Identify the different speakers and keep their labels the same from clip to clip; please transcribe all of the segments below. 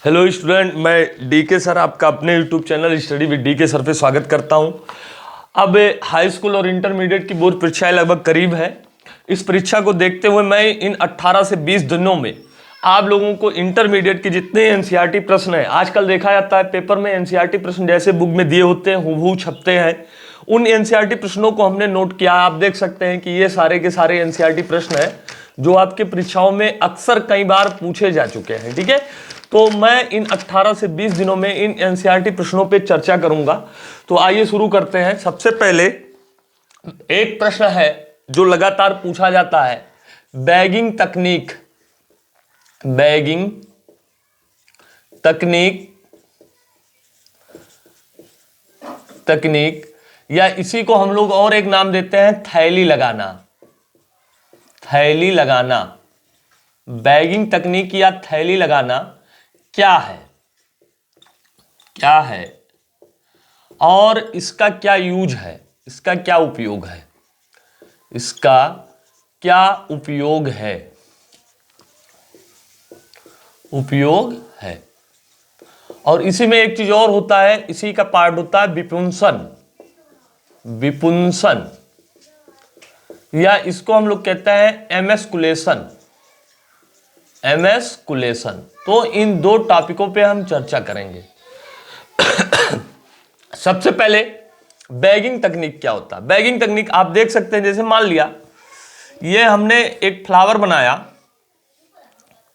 Speaker 1: Hello student, मैं DK sir आपका अपने YouTube channel study with DK sir पे स्वागत करता हूं। अब हाई स्कूल और इंटरमीडिएट की बोर्ड परीक्षाएं लगभग करीब है। इस परीक्षा को देखते हुए मैं इन 18 से 20 दिनों में आप लोगों को इंटरमीडिएट के जितने एनसीईआरटी प्रश्न हैं, आजकल देखा जाता है पेपर में एनसीईआरटी प्रश्न जैसे बुक में दिए होते हैं हूबहू छपते हैं, उन एनसीईआरटी प्रश्नों को हमने नोट किया। आप देख सकते हैं कि ये सारे के सारे एनसीईआरटी प्रश्न हैं जो आपके परीक्षाओं में अक्सर कई बार पूछे जा चुके हैं। ठीक है, तो मैं इन 18 से 20 दिनों में इन एनसीईआरटी प्रश्नों पे चर्चा करूंगा। तो आइए शुरू करते हैं। सबसे पहले एक प्रश्न है जो लगातार पूछा जाता है, बैगिंग तकनीक। बैगिंग तकनीक या इसी को हम लोग और एक नाम देते हैं थैली लगाना। थैली लगाना, बैगिंग तकनीक या थैली लगाना क्या है और इसका क्या यूज है, इसका क्या उपयोग है, इसका क्या उपयोग है। और इसी में एक चीज और होता है, इसी का पार्ट होता है विपुंसन या इसको हम लोग कहते हैं एमेस्कुलेशन। तो इन दो टॉपिकों पे हम चर्चा करेंगे। सबसे पहले बैगिंग तकनीक क्या होता है। बैगिंग तकनीक आप देख सकते हैं, जैसे मान लिया ये हमने एक फ्लावर बनाया,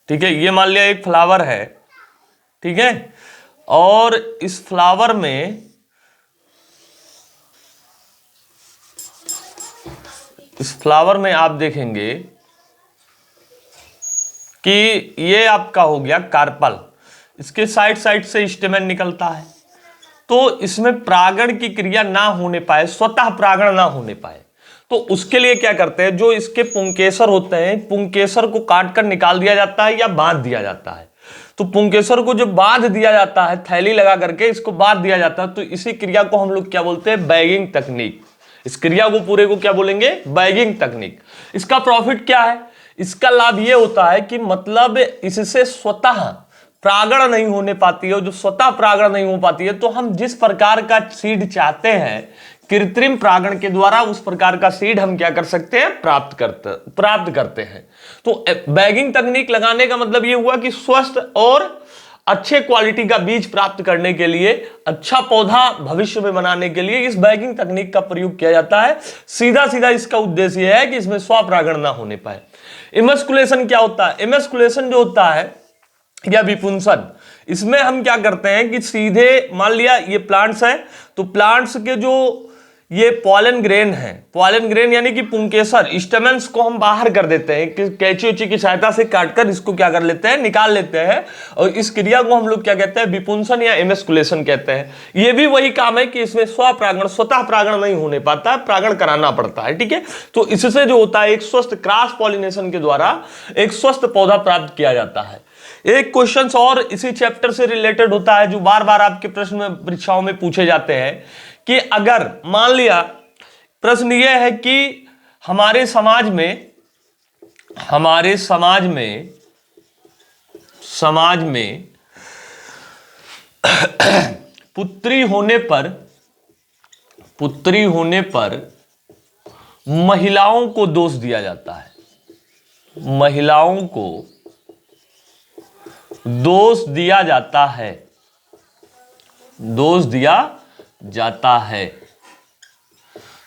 Speaker 1: ठीक है, ये मान लिया एक फ्लावर है, ठीक है, और इस फ्लावर में आप देखेंगे कि ये आपका हो गया कार्पल, इसके साइड से स्टेमन निकलता है। तो इसमें परागण की क्रिया ना होने पाए, स्वतः परागण ना होने पाए, तो उसके लिए क्या करते हैं, जो इसके पुंकेसर होते हैं, पुंकेसर को काट कर निकाल दिया जाता है या बांध दिया जाता है। तो पुंकेसर को जो बांध दिया जाता है, थैली लगा करके इसको बांध दिया जाता है, तो इसी क्रिया को हम लोग क्या बोलते हैं, बैगिंग तकनीक। इस क्रिया को पूरे को क्या बोलेंगे, बैगिंग तकनीक। इसका प्रॉफिट क्या है, इसका लाभ यह होता है कि मतलब इससे स्वतः परागण नहीं होने पाती है। जो स्वतः परागण नहीं हो पाती है, तो हम जिस प्रकार का सीड चाहते हैं कृत्रिम परागण के द्वारा, उस प्रकार का सीड हम क्या कर सकते हैं, प्राप्त करते हैं। तो बैगिंग तकनीक लगाने का मतलब यह हुआ कि स्वस्थ और अच्छे क्वालिटी का बीज प्राप्त करने के लिए, अच्छा पौधा भविष्य में बनाने के लिए इस बैगिंग तकनीक का प्रयोग किया जाता है। सीधा इसका उद्देश्य यह है कि इसमें स्वपरागण ना होने पाए। इमस्कुलेशन क्या होता है, इमस्कुलेशन जो होता है या विपुंसन, इसमें हम क्या करते हैं कि सीधे मान लिया ये प्लांट्स है, तो प्लांट्स के जो ये पॉलन ग्रेन है, पॉलन ग्रेन यानी कि पुंकेसर, स्टेमन्स को हम बाहर कर देते हैं कि कैंची की सहायता से काटकर इसको क्या कर लेते हैं, निकाल लेते हैं, और इस क्रिया को हम लोग क्या कहते हैं, विपुंसन या एमेस्कुलेशन कहते हैं। ये भी वही काम है कि इसमें स्वपरागण, स्वतः परागण नहीं होने पाता, परागण कराना पड़ता है। ठीक है, तो इससे जो होता है एक स्वस्थ क्रॉस पॉलिनेशन के द्वारा एक स्वस्थ पौधा प्राप्त किया जाता है। एक क्वेश्चन और इसी चैप्टर से रिलेटेड होता है जो बार बार आपके प्रश्न में परीक्षाओं में पूछे जाते हैं कि अगर मान लिया प्रश्न यह है कि हमारे समाज में पुत्री होने पर महिलाओं को दोष दिया जाता है। महिलाओं को दोष दिया जाता है।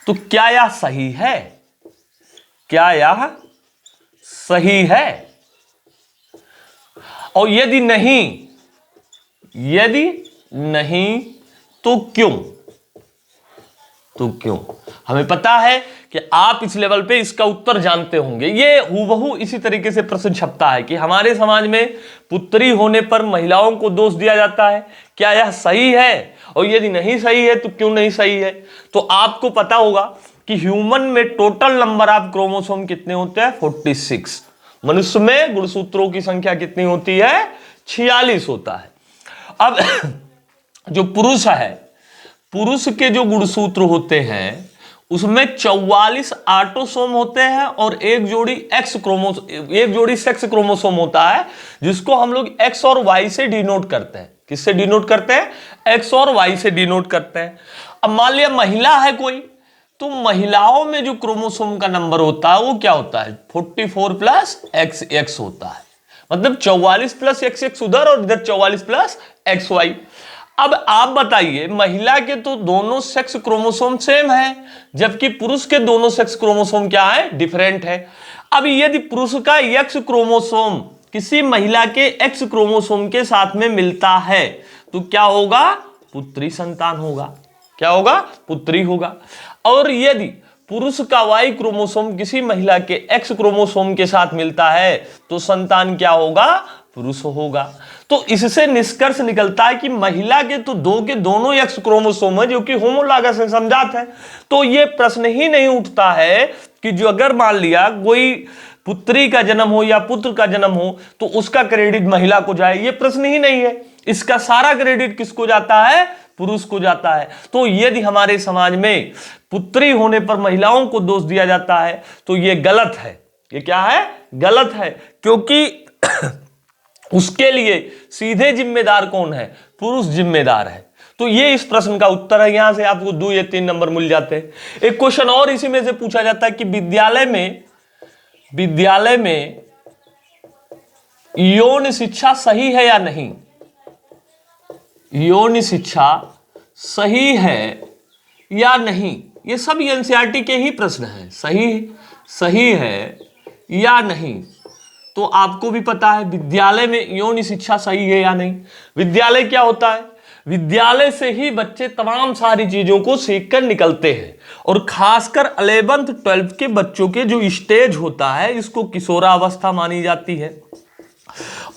Speaker 1: तो क्या यह सही है? और यदि नहीं तो क्यों? हमें पता है कि आप इस लेवल पे इसका उत्तर जानते होंगे। ये हूबहू इसी तरीके से प्रश्न छपता है कि हमारे समाज में पुत्री होने पर महिलाओं को दोष दिया जाता है, क्या यह सही है? और यदि नहीं सही है तो क्यों नहीं सही है? तो आपको पता होगा कि ह्यूमन में टोटल नंबर ऑफ क्रोमोसोम कितने होते हैं, 46। मनुष्य में गुणसूत्रों की संख्या कितनी होती है, 46 होता है। अब जो पुरुष है, पुरुष के जो गुणसूत्र होते हैं उसमें 44 ऑटोसोम होते हैं और एक जोड़ी सेक्स क्रोमोसोम होता है, जिसको हम लोग एक्स और वाई से डिनोट करते हैं। किससे डिनोट करते हैं? एक्स और वाई से डिनोट करते हैं। अब मान लिया महिला है कोई, तो महिलाओं में जो क्रोमोसोम का नंबर होता है वो क्या होता है? 44 प्लस XX होता है। मतलब 44 प्लस XX उधर और इधर 44 प्लस XY। अब आप बताइए, महिला के तो दोनों सेक्स क्रोमोसोम सेम है, जबकि पुरुष के दोनों सेक्स क्रोमोसोम क्या है? डिफरेंट है। अब यदि पुरुष का X क्रोमोसोम किसी महिला के X क्रोमोसोम के साथ में मिलता है तो क्या होगा? पुत्री संतान होगा। क्या होगा? पुत्री होगा। और यदि पुरुष का Y क्रोमोसोम किसी महिला के X क्रोमोसोम के साथ मिलता है तो संतान क्या होगा? पुरुष होगा। तो इससे निष्कर्ष निकलता है कि महिला के तो दोनों X क्रोमोसोम है, जो कि होमोलॉगस है, समझात है। तो यह प्रश्न ही नहीं उठता है कि जो अगर मान लिया कोई पुत्री का जन्म हो या पुत्र का जन्म हो तो उसका क्रेडिट महिला को जाए, ये प्रश्न ही नहीं है। इसका सारा क्रेडिट किसको जाता है? पुरुष को जाता है। तो यदि हमारे समाज में पुत्री होने पर महिलाओं को दोष दिया जाता है तो ये गलत है। ये क्या है? गलत है, क्योंकि उसके लिए सीधे जिम्मेदार कौन है? पुरुष जिम्मेदार है। तो ये इस प्रश्न का उत्तर है। यहां से आपको 2 या 3 नंबर मिल जाते हैं। एक क्वेश्चन और इसी में से पूछा जाता है कि विद्यालय में यौन शिक्षा सही है या नहीं? यौन शिक्षा सही है या नहीं? ये सब एनसीईआरटी के ही प्रश्न हैं। सही है या नहीं? तो आपको भी पता है विद्यालय में यौन शिक्षा सही है या नहीं। विद्यालय क्या होता है? विद्यालय से ही बच्चे तमाम सारी चीजों को सीखकर निकलते हैं, और खासकर 11th 12th के बच्चों के जो स्टेज होता है इसको किशोरावस्था मानी जाती है,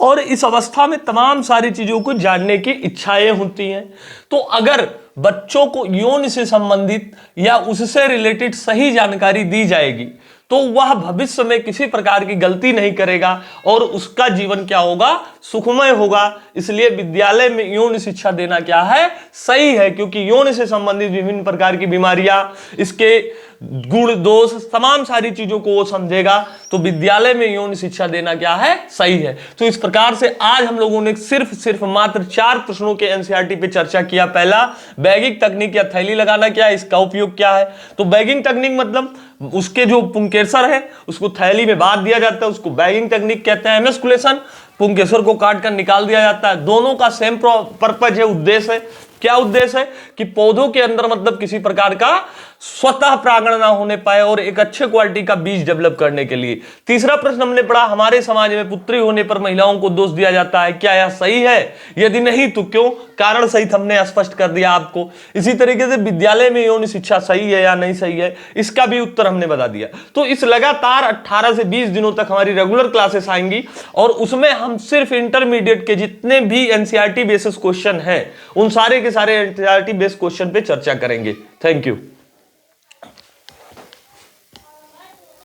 Speaker 1: और इस अवस्था में तमाम सारी चीजों को जानने की इच्छाएं होती हैं। तो अगर बच्चों को यौन से संबंधित या उससे रिलेटेड सही जानकारी दी जाएगी तो वह भविष्य में किसी प्रकार की गलती नहीं करेगा और उसका जीवन क्या होगा? सुखमय होगा। इसलिए विद्यालय में यौन शिक्षा देना क्या है? सही है, क्योंकि यौन से संबंधित विभिन्न प्रकार की बीमारियां, इसके गुण दोष, तमाम सारी चीजों को वो समझेगा। तो विद्यालय में यौन शिक्षा देना क्या है? सही है। तो इस प्रकार से आज हम लोगों ने सिर्फ मात्र 4 प्रश्नों के एनसीईआरटी पे चर्चा किया। पहला, बैगिंग तकनीक या थैली लगाना क्या है, इसका उपयोग क्या है। तो बैगिंग तकनीक मतलब उसके जो पुंकेसर है उसको थैली में बांध दिया जाता है, उसको बैगिंग तकनीक कहते हैं। एमस्कुलेशन, पुंकेसर को काट कर निकाल दिया जाता है। दोनों का सेम पर्पज है, उद्देश्य है। क्या उद्देश्य है? कि पौधों के अंदर मतलब किसी प्रकार का स्वतः परागण ना होने पाए और एक अच्छे क्वालिटी का बीज डेवलप करने के लिए। तीसरा प्रश्न हमने पढ़ा, हमारे समाज में पुत्री होने पर महिलाओं को दोष दिया जाता है, क्या यह सही है? यदि नहीं तो क्यों? कारण सहित हमने स्पष्ट कर दिया आपको। इसी तरीके से विद्यालय में यौन शिक्षा सही है या नहीं सही है, इसका भी उत्तर हमने बता दिया। तो इस लगातार 18 से 20 दिनों तक हमारी रेगुलर क्लासेस आएंगी और उसमें हम सिर्फ इंटरमीडिएट के जितने भी एनसीईआरटी बेसिस क्वेश्चन हैं उन सारे के सारे एनसीईआरटी बेस्ड क्वेश्चन पे चर्चा करेंगे। Thank you.